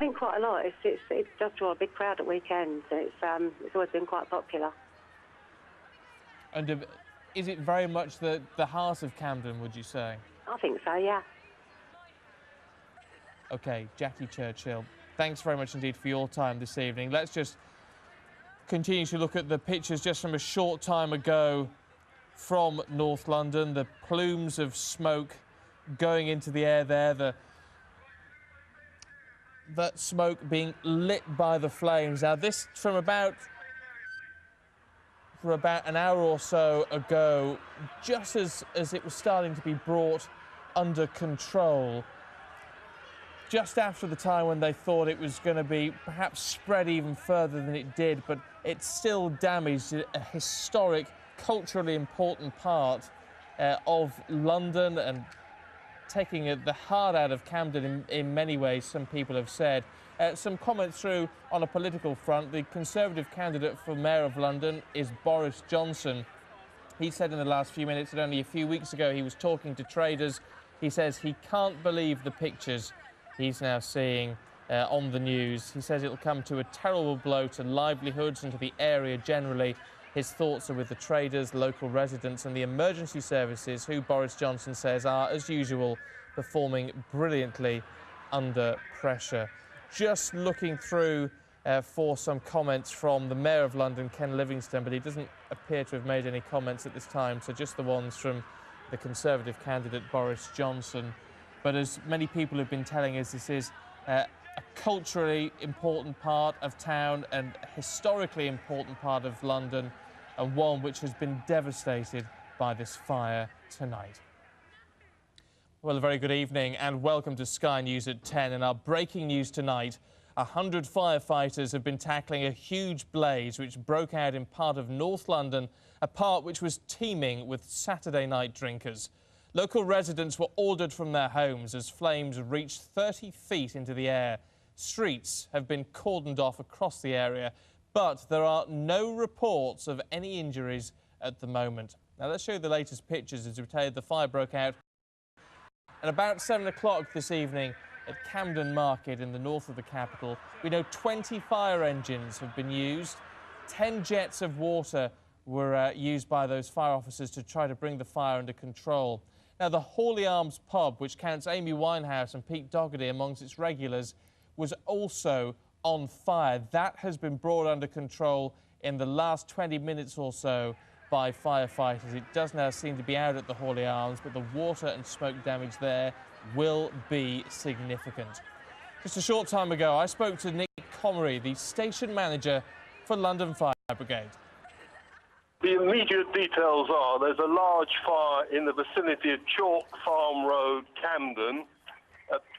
think quite a lot. It does draw a big crowd at weekends. It's always been quite popular. And is it very much the heart of Camden, would you say? I think so, yeah. OK, Jackie Churchill, thanks very much indeed for your time this evening. Let's just continue to look at the pictures just from a short time ago from North London. The plumes of smoke going into the air there, that smoke being lit by the flames. Now, this from about an hour or so ago, just as it was starting to be brought under control, just after the time when they thought it was going to be perhaps spread even further than it did, but it still damaged a historic, culturally important part of London and taking the heart out of Camden in many ways, some people have said. Some comments through on a political front. The Conservative candidate for Mayor of London is Boris Johnson. He said in the last few minutes that only a few weeks ago he was talking to traders. He says he can't believe the pictures he's now seeing on the news. He says it'll come to a terrible blow to livelihoods and to the area generally. His thoughts are with the traders, local residents and the emergency services, who Boris Johnson says are, as usual, performing brilliantly under pressure. Just looking through for some comments from the Mayor of London, Ken Livingstone, but he doesn't appear to have made any comments at this time, so just the ones from the Conservative candidate Boris Johnson. But as many people have been telling us, this is a culturally important part of town and a historically important part of London, and one which has been devastated by this fire tonight. Well, a very good evening and welcome to Sky News at 10. And our breaking news tonight, 100 firefighters have been tackling a huge blaze which broke out in part of North London, a part which was teeming with Saturday night drinkers. Local residents were ordered from their homes as flames reached 30 feet into the air. Streets have been cordoned off across the area, but there are no reports of any injuries at the moment. Now, let's show you the latest pictures. As we tell you, the fire broke out at about 7 o'clock this evening at Camden Market in the north of the capital. We know 20 fire engines have been used. 10 jets of water were used by those fire officers to try to bring the fire under control. Now, the Hawley Arms pub, which counts Amy Winehouse and Pete Doherty amongst its regulars, was also on fire. That has been brought under control in the last 20 minutes or so by firefighters. It does now seem to be out at the Hawley Arms, but the water and smoke damage there will be significant. Just a short time ago, I spoke to Nick Comery, the station manager for London Fire Brigade. The immediate details are there's a large fire in the vicinity of Chalk Farm Road, Camden.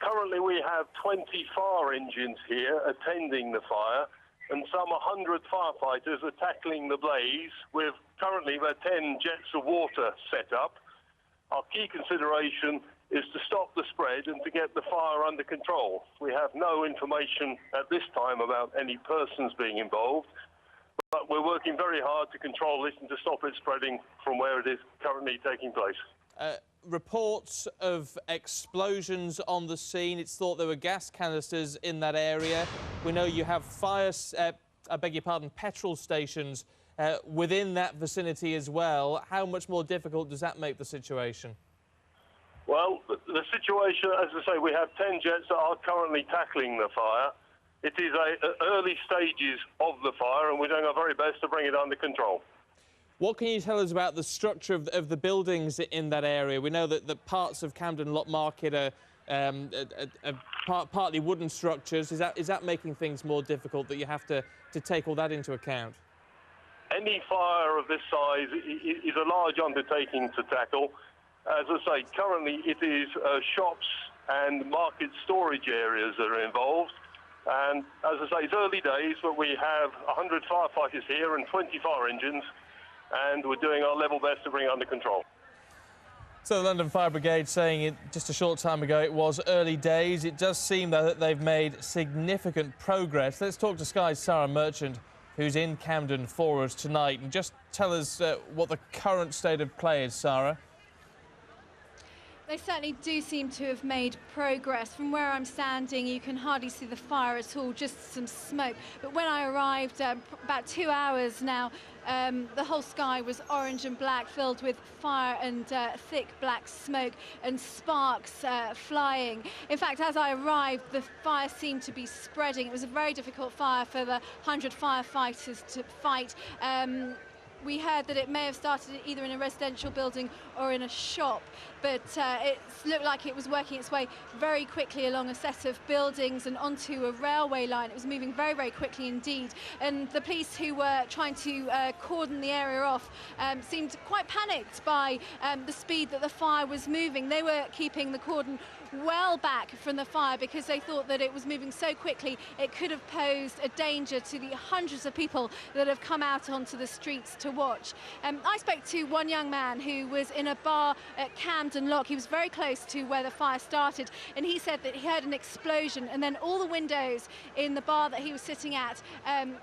Currently we have 20 fire engines here attending the fire, and some 100 firefighters are tackling the blaze with currently about 10 jets of water set up. Our key consideration is to stop the spread and to get the fire under control. We have no information at this time about any persons being involved, but we're working very hard to control this and to stop it spreading from where it is currently taking place. Reports of explosions on the scene. It's thought there were gas canisters in that area. We know you have petrol stations within that vicinity as well. How much more difficult does that make the situation? Well, the situation, as I say, we have 10 jets that are currently tackling the fire. It is early stages of the fire, and we're doing our very best to bring it under control. What can you tell us about the structure of the buildings in that area? We know that the parts of Camden Lot Market are partly wooden structures. Is that making things more difficult, that you have to take all that into account? Any fire of this size is a large undertaking to tackle. As I say, currently it is shops and market storage areas that are involved. And as I say, it's early days, but we have 100 firefighters here and 20 fire engines, and we're doing our level best to bring it under control. So the London Fire Brigade saying it just a short time ago it was early days. It does seem that they've made significant progress. Let's talk to Sky's Sarah Merchant, who's in Camden for us tonight, and just tell us what the current state of play is, Sarah. They certainly do seem to have made progress. From where I'm standing, you can hardly see the fire at all, just some smoke. But when I arrived, about 2 hours now, the whole sky was orange and black, filled with fire and thick black smoke and sparks flying. In fact, as I arrived, the fire seemed to be spreading. It was a very difficult fire for the 100 firefighters to fight. We heard that it may have started either in a residential building or in a shop, but it looked like it was working its way very quickly along a set of buildings and onto a railway line. It was moving very, very quickly indeed. And the police who were trying to cordon the area off seemed quite panicked by the speed that the fire was moving. They were keeping the cordon well back from the fire because they thought that it was moving so quickly it could have posed a danger to the hundreds of people that have come out onto the streets to watch. I spoke to one young man who was in a bar at Camden Lock. He was very close to where the fire started, and he said that he heard an explosion and then all the windows in the bar that he was sitting at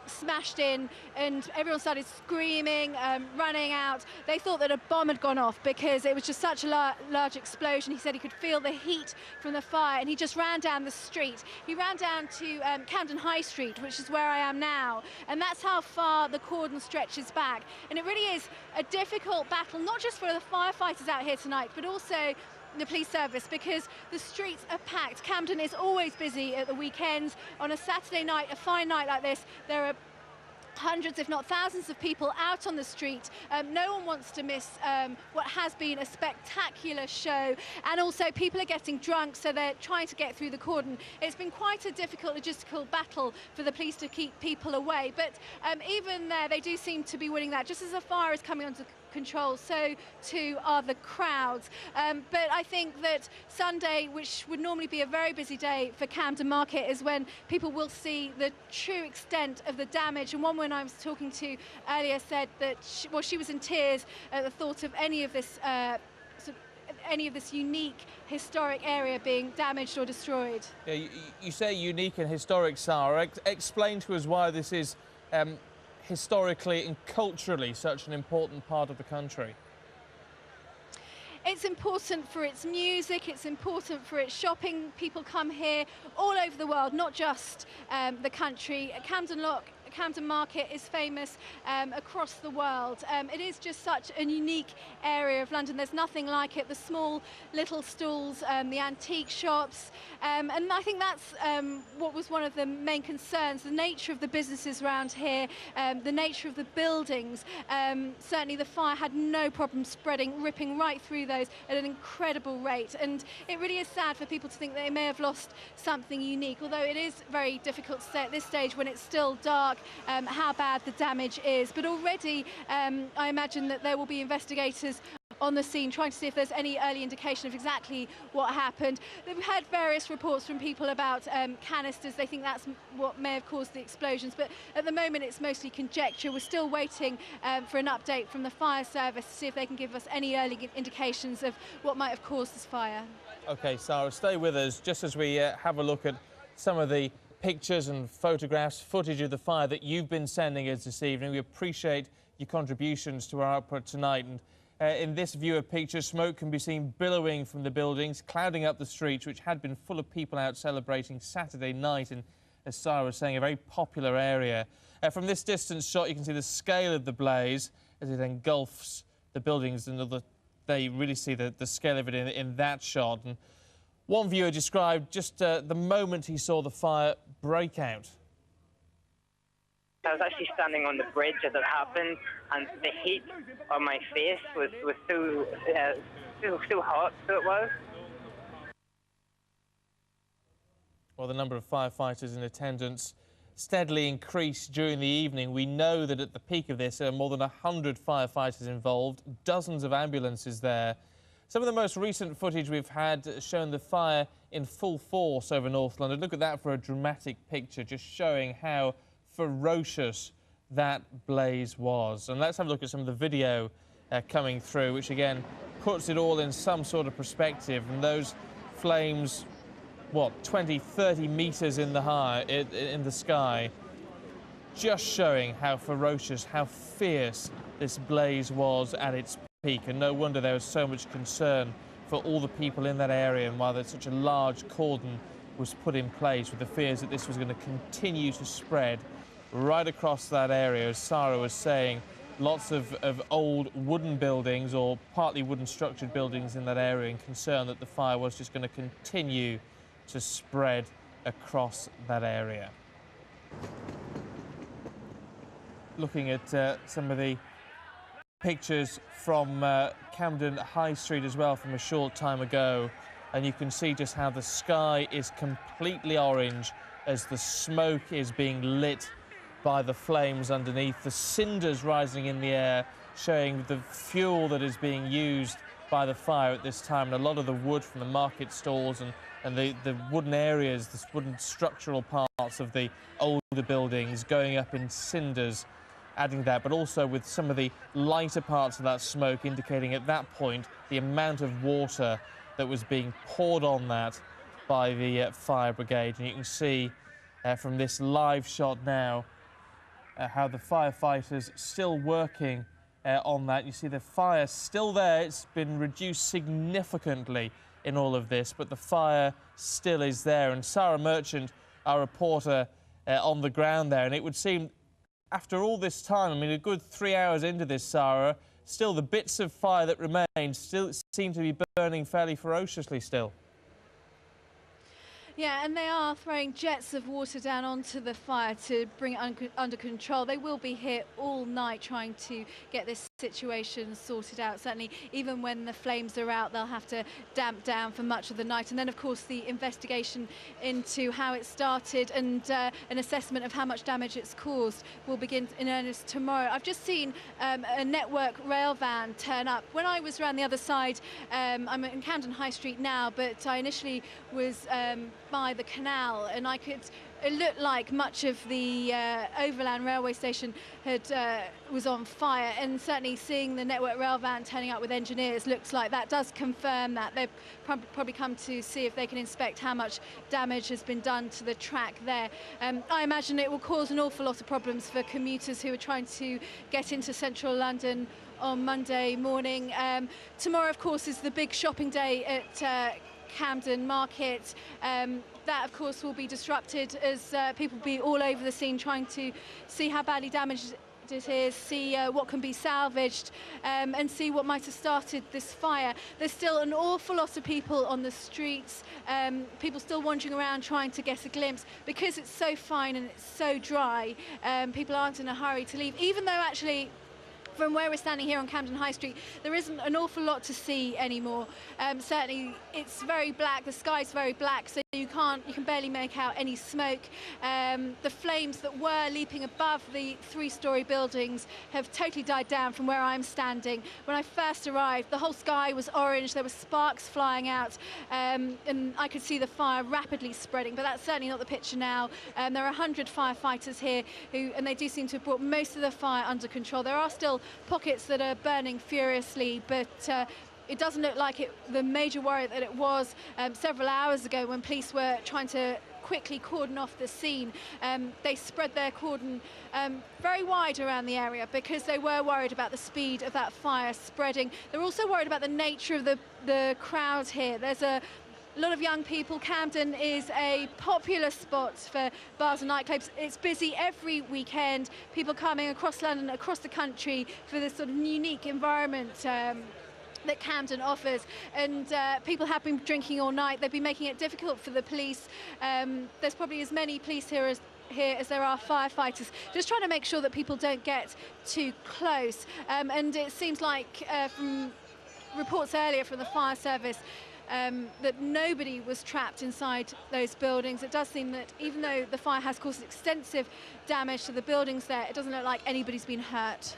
smashed in, and everyone started screaming, running out. They thought that a bomb had gone off because it was just such a large explosion. He said he could feel the heat from the fire, and he just ran down the street. He ran down to Camden High Street, which is where I am now, and that's how far the cordon stretches back. And it really is a difficult battle, not just for the firefighters out here tonight, but also the police service, because the streets are packed. Camden is always busy at the weekends. On a Saturday night, a fine night like this, there are hundreds, if not thousands, of people out on the street. No one wants to miss what has been a spectacular show, and also people are getting drunk, so they're trying to get through the cordon. It's been quite a difficult logistical battle for the police to keep people away, but even there they do seem to be winning that. Just as the fire is coming onto control, so too are the crowds. But I think that Sunday, which would normally be a very busy day for Camden Market, is when people will see the true extent of the damage. And one woman I was talking to earlier said that she was in tears at the thought of any of this unique historic area being damaged or destroyed. Yeah, you say unique and historic, Sarah. Explain to us why this is historically and culturally such an important part of the country. It's important for its music, it's important for its shopping. People come here all over the world, not just the country. Camden Market is famous across the world. It is just such a unique area of London. There's nothing like it. The small little stalls, the antique shops, and I think that's what was one of the main concerns, the nature of the businesses around here, the nature of the buildings. Certainly the fire had no problem spreading, ripping right through those at an incredible rate, and it really is sad for people to think they may have lost something unique, although it is very difficult to say at this stage when it's still dark how bad the damage is. But already I imagine that there will be investigators on the scene trying to see if there's any early indication of exactly what happened. We've had various reports from people about canisters. They think that's what may have caused the explosions, but at the moment it's mostly conjecture. We're still waiting for an update from the fire service to see if they can give us any early indications of what might have caused this fire. OK, Sarah, stay with us just as we have a look at some of the pictures and photographs, footage of the fire that you've been sending us this evening. We appreciate your contributions to our output tonight. And in this view of pictures, smoke can be seen billowing from the buildings, clouding up the streets, which had been full of people out celebrating Saturday night in, as Sarah was saying, a very popular area. From this distance shot, you can see the scale of the blaze as it engulfs the buildings, and they really see the scale of it in that shot. And one viewer described just the moment he saw the fire break out. I was actually standing on the bridge as it happened, and the heat on my face was so hot, so it was. Well, the number of firefighters in attendance steadily increased during the evening. We know that at the peak of this, there are more than 100 firefighters involved, dozens of ambulances there. Some of the most recent footage we've had shown the fire in full force over North London. Look at that for a dramatic picture, just showing how ferocious that blaze was. And let's have a look at some of the video coming through, which again puts it all in some sort of perspective. And those flames, what, 20, 30 metres in the sky, just showing how ferocious, how fierce this blaze was at its peak. And no wonder there was so much concern for all the people in that area, and why there's such a large cordon was put in place, with the fears that this was going to continue to spread right across that area. As Sarah was saying, lots of old wooden buildings or partly wooden structured buildings in that area, and concern that the fire was just going to continue to spread across that area. Looking at some of the pictures from Camden High Street as well from a short time ago, and you can see just how the sky is completely orange as the smoke is being lit by the flames underneath, the cinders rising in the air, showing the fuel that is being used by the fire at this time, and a lot of the wood from the market stalls and the wooden areas, the wooden structural parts of the older buildings going up in cinders, adding that, but also with some of the lighter parts of that smoke indicating at that point the amount of water that was being poured on that by the fire brigade. And you can see from this live shot now how the firefighters still working on that. You see the fire still there. It's been reduced significantly in all of this, but the fire still is there. And Sarah Merchant, our reporter on the ground there, and it would seem after all this time, I mean, a good 3 hours into this, Sarah, still the bits of fire that remain still seem to be burning fairly ferociously still. Yeah, and they are throwing jets of water down onto the fire to bring it under control. They will be here all night trying to get this situation sorted out. Certainly, even when the flames are out, they'll have to damp down for much of the night. And then, of course, the investigation into how it started and an assessment of how much damage it's caused will begin in earnest tomorrow. I've just seen a network rail van turn up. When I was around the other side, I'm in Camden High Street now, but I initially was by the canal, and it looked like much of the overland railway station was on fire, and certainly seeing the network rail van turning up with engineers looks like that does confirm that. They've probably come to see if they can inspect how much damage has been done to the track there. I imagine it will cause an awful lot of problems for commuters who are trying to get into central London on Monday morning. Tomorrow, of course, is the big shopping day at Camden Market. That, of course, will be disrupted as people will be all over the scene trying to see how badly damaged it is, see what can be salvaged, and see what might have started this fire. There's still an awful lot of people on the streets, people still wandering around trying to get a glimpse. Because it's so fine and it's so dry, people aren't in a hurry to leave, even though actually from where we're standing here on Camden High Street, there isn't an awful lot to see anymore. Certainly, it's very black. The sky's very black, so you can barely make out any smoke. The flames that were leaping above the three-storey buildings have totally died down from where I'm standing. When I first arrived, the whole sky was orange. There were sparks flying out, and I could see the fire rapidly spreading. But that's certainly not the picture now. There are 100 firefighters here, and they do seem to have brought most of the fire under control. There are still pockets that are burning furiously, but it doesn't look like the major worry that it was several hours ago when police were trying to quickly cordon off the scene. They spread their cordon very wide around the area because they were worried about the speed of that fire spreading. They're also worried about the nature of the crowd here. There's a lot of young people. Camden is a popular spot for bars and nightclubs. It's busy every weekend. People coming across London, across the country for this sort of unique environment that Camden offers, and people have been drinking all night. They've been making it difficult for the police. There's probably as many police here as there are firefighters, just trying to make sure that people don't get too close. And it seems like from reports earlier from the fire service that nobody was trapped inside those buildings. It does seem that even though the fire has caused extensive damage to the buildings there, it doesn't look like anybody's been hurt.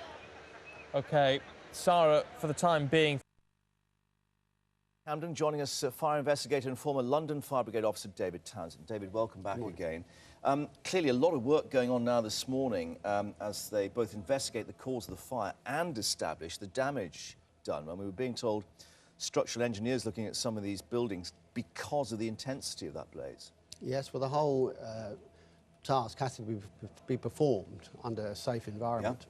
OK, Sarah, for the time being. Camden, joining us, fire investigator and former London Fire Brigade officer David Townsend. David, welcome back again. Clearly a lot of work going on now this morning as they both investigate the cause of the fire and establish the damage done. And we were being told structural engineers looking at some of these buildings because of the intensity of that blaze. Yes, well, the whole task has to be performed under a safe environment.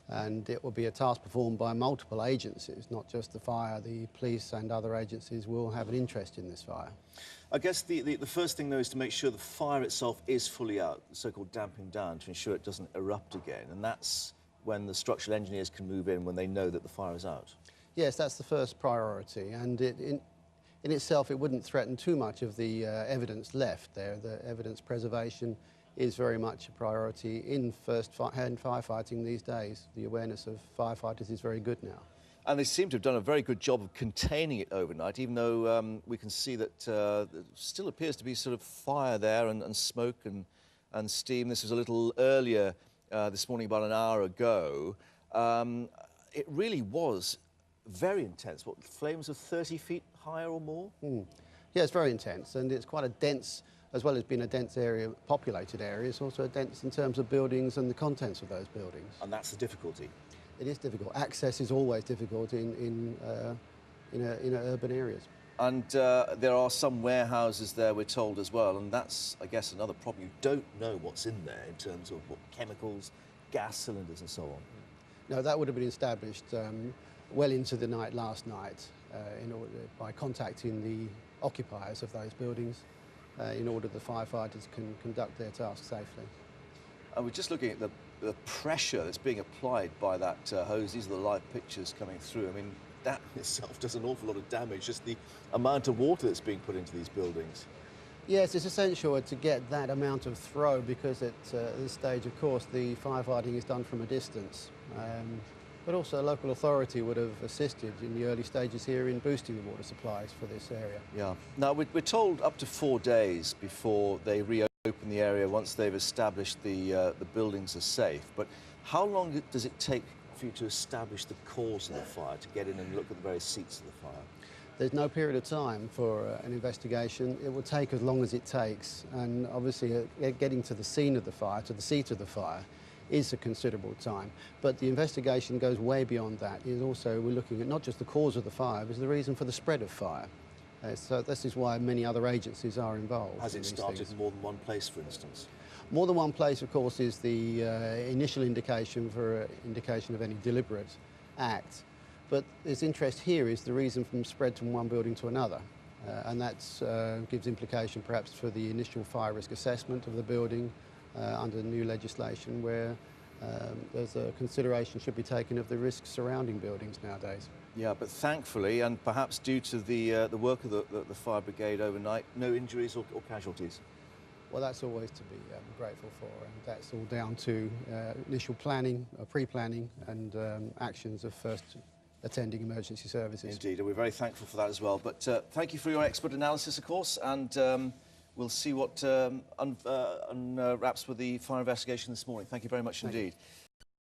and it will be a task performed by multiple agencies, not just the fire. The police and other agencies will have an interest in this fire. I guess the first thing, though, is to make sure the fire itself is fully out, the so-called damping down, to ensure it doesn't erupt again. And that's when the structural engineers can move in, when they know that the fire is out. Yes, that's the first priority, and in itself it wouldn't threaten too much of the evidence left there. The evidence preservation is very much a priority in first-hand firefighting these days. The awareness of firefighters is very good now. And they seem to have done a very good job of containing it overnight, even though we can see that there still appears to be sort of fire there and smoke and steam. This was a little earlier this morning, about an hour ago. It really was very intense. What, flames of 30 feet higher or more? Yeah, it's very intense, and it's quite a dense, as well as being a dense area, populated area, it's also dense in terms of buildings and the contents of those buildings. And that's the difficulty. It is difficult. Access is always difficult in urban areas. And there are some warehouses there, we're told, as well, and that's, I guess, another problem. You don't know what's in there in terms of what chemicals, gas cylinders and so on. No, that would have been established well into the night last night by contacting the occupiers of those buildings in order the firefighters can conduct their tasks safely. And we're just looking at the pressure that's being applied by that hose. These are the live pictures coming through. I mean, that in itself does an awful lot of damage, just the amount of water that's being put into these buildings. Yes, it's essential to get that amount of throw because at this stage, of course, the firefighting is done from a distance. But also a local authority would have assisted in the early stages here in boosting the water supplies for this area. Yeah. Now, we're told up to 4 days before they reopen the area once they've established the buildings are safe. But how long does it take for you to establish the cause of the fire, to get in and look at the various seats of the fire? There's no period of time for an investigation. It will take as long as it takes, and obviously getting to the scene of the fire, to the seat of the fire, is a considerable time. But the investigation goes way beyond that. We're looking at not just the cause of the fire, but the reason for the spread of fire. So this is why many other agencies are involved. Has it started in more than one place, for instance? More than one place, of course, is the initial indication of any deliberate act. But its interest here is the reason from spread from one building to another. And that gives implication perhaps for the initial fire risk assessment of the building under the new legislation, where there's a consideration should be taken of the risks surrounding buildings nowadays. Yeah, but thankfully, and perhaps due to the work of the fire brigade overnight, no injuries or casualties. Well, that's always to be grateful for, and that's all down to initial planning, pre-planning, and actions of first attending emergency services. Indeed, and we're very thankful for that as well. But thank you for your expert analysis, of course, and we'll see what unwraps with the fire investigation this morning. Thank you very much indeed.